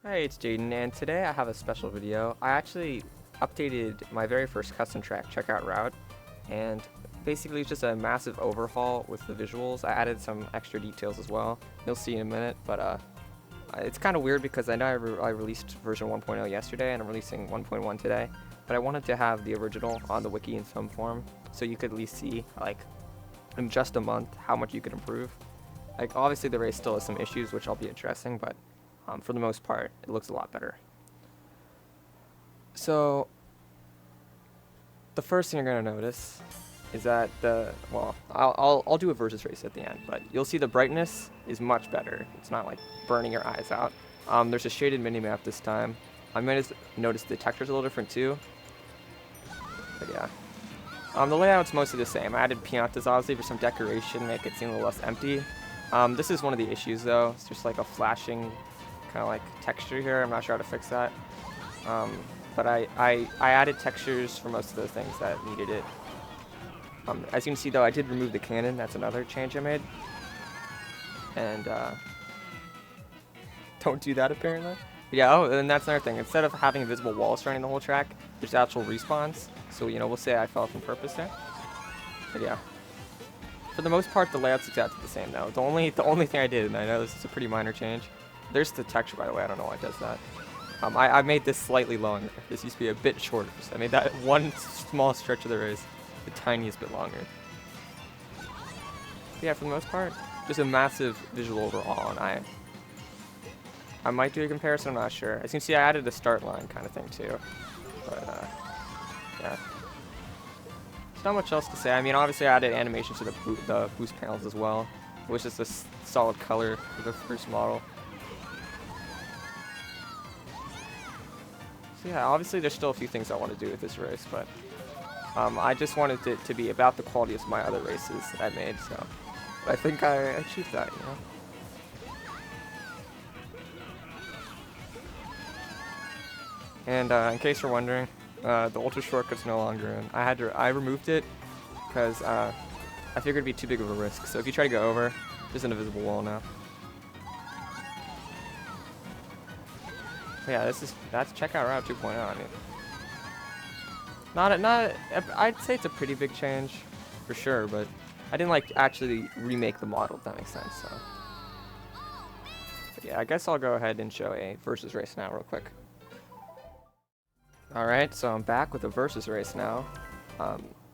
Hey, it's Jaden, and today I have a special video. I actually updated my very first custom track checkout route, and basically it's just a massive overhaul with the visuals. I added some extra details as well. You'll see in a minute, but it's kind of weird because I know I released version 1.0 yesterday, and I'm releasing 1.1 today, but I wanted to have the original on the wiki in some form, so you could at least see, like, in just a month, how much you could improve. Like, obviously the race still has some issues, which I'll be addressing, but for the most part, it looks a lot better. So, the first thing you're going to notice is that I'll do a versus race at the end, but you'll see the brightness is much better. It's not like burning your eyes out. There's a shaded minimap this time. I might have noticed the texture's a little different too. But yeah. The layout's mostly the same. I added piñatas obviously for some decoration, make it seem a little less empty. This is one of the issues though. It's just like a flashing kind of like texture here. I'm not sure how to fix that. But I added textures for most of the things that needed it. As you can see though, I did remove the cannon. That's another change I made. And don't do that apparently. But yeah, oh, and that's another thing. Instead of having invisible walls surrounding the whole track, there's actual respawns. So, you know, we'll say I fell off on purpose there. But yeah. For the most part, the layout's exactly the same though. The only thing I did, and I know this is a pretty minor change, there's the texture, by the way. I don't know why it does that. I made this slightly longer. This used to be a bit shorter. So I made that one small stretch of the race the tiniest bit longer. But yeah, for the most part, just a massive visual overall, and I might do a comparison. I'm not sure. As you can see, I added a start line kind of thing too. But yeah. There's not much else to say. I mean, obviously I added animations to the boost panels as well, which is a solid color for the first model. So yeah, obviously there's still a few things I want to do with this race, but I just wanted it to be about the quality of my other races that I made, so I think I achieved that, you know. And in case you're wondering, the ultra shortcut's no longer in. I removed it because I figured it'd be too big of a risk. So if you try to go over, there's an invisible wall now. Yeah, that's checkout route 2.0. I mean, I'd say it's a pretty big change, for sure. But I didn't like actually remake the model, if that makes sense. So, but yeah, I guess I'll go ahead and show a versus race now, real quick. All right, so I'm back with a versus race now.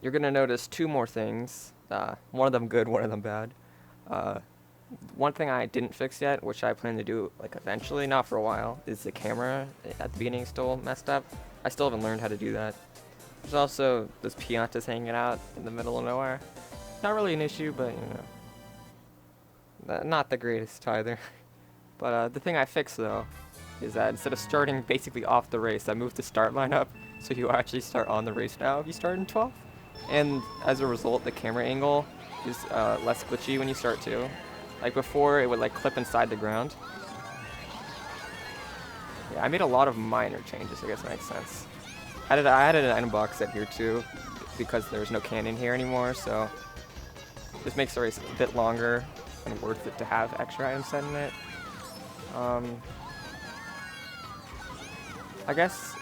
You're gonna notice two more things. One of them good, one of them bad. One thing I didn't fix yet, which I plan to do like eventually, not for a while, is the camera at the beginning still messed up. I still haven't learned how to do that. There's also those piñatas hanging out in the middle of nowhere. Not really an issue, but you know, not the greatest either. But the thing I fixed though is that instead of starting basically off the race, I moved the start line up so you actually start on the race now if you start in 12th. And as a result, the camera angle is less glitchy when you start too. Like before, it would like clip inside the ground. Yeah, I made a lot of minor changes, I guess that makes sense. I added an item box set here too, because there's no cannon here anymore, so this makes the race a bit longer and worth it to have extra items set in it. I guess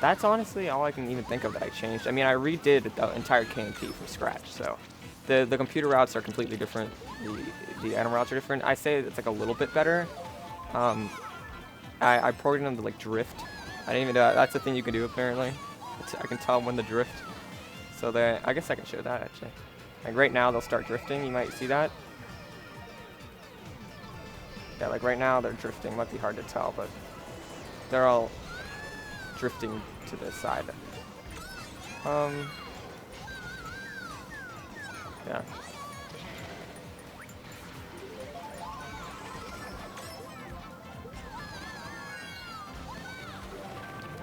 that's honestly all I can even think of that I changed. I mean, I redid the entire KMP from scratch, so the computer routes are completely different. The item routes are different. I say it's like a little bit better. I programmed them to like drift. I didn't even know that's a thing you can do apparently. I can tell when to drift. So I guess I can show that actually. Like right now they'll start drifting. You might see that. Yeah, like right now they're drifting. Might be hard to tell, but they're all drifting to the side. Yeah.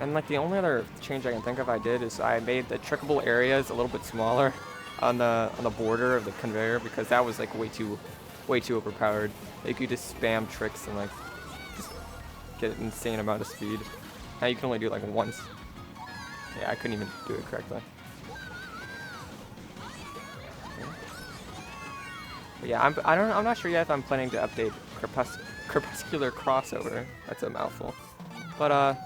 And like the only other change I can think of I did is I made the trickable areas a little bit smaller on the border of the conveyor because that was like way too overpowered. Like you just spam tricks and like just get an insane amount of speed. Now you can only do it like once. Yeah, I couldn't even do it correctly. But yeah, I'm not sure yet if I'm planning to update Crepuscular Crossover. That's a mouthful. But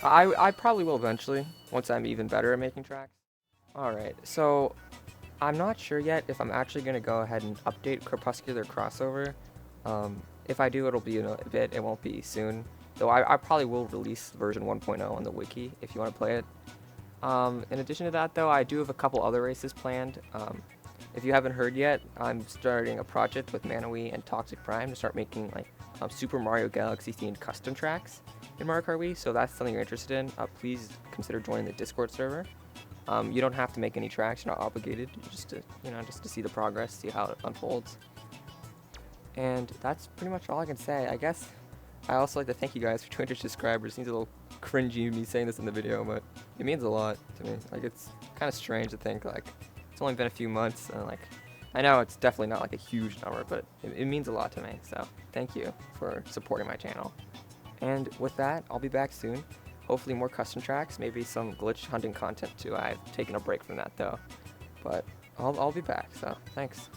I probably will eventually, once I'm even better at making tracks. Alright, so I'm not sure yet if I'm actually going to go ahead and update Crepuscular Crossover. If I do, it'll be in a bit, it won't be soon. Though I probably will release version 1.0 on the wiki if you want to play it. In addition to that, though, I do have a couple other races planned. If you haven't heard yet, I'm starting a project with Manawee and Toxic Prime to start making like Super Mario Galaxy themed custom tracks in Mario Kart Wii. So if that's something you're interested in, please consider joining the Discord server. You don't have to make any tracks; you're not obligated. Just to see the progress, see how it unfolds. And that's pretty much all I can say. I guess I also like to thank you guys for 200 subscribers. It seems a little cringy me saying this in the video, but it means a lot to me. Like, it's kind of strange to think like it's only been a few months, and like I know it's definitely not like a huge number, but it means a lot to me. So thank you for supporting my channel. And with that, I'll be back soon. Hopefully more custom tracks, maybe some glitch hunting content too. I've taken a break from that though, but I'll be back. So thanks.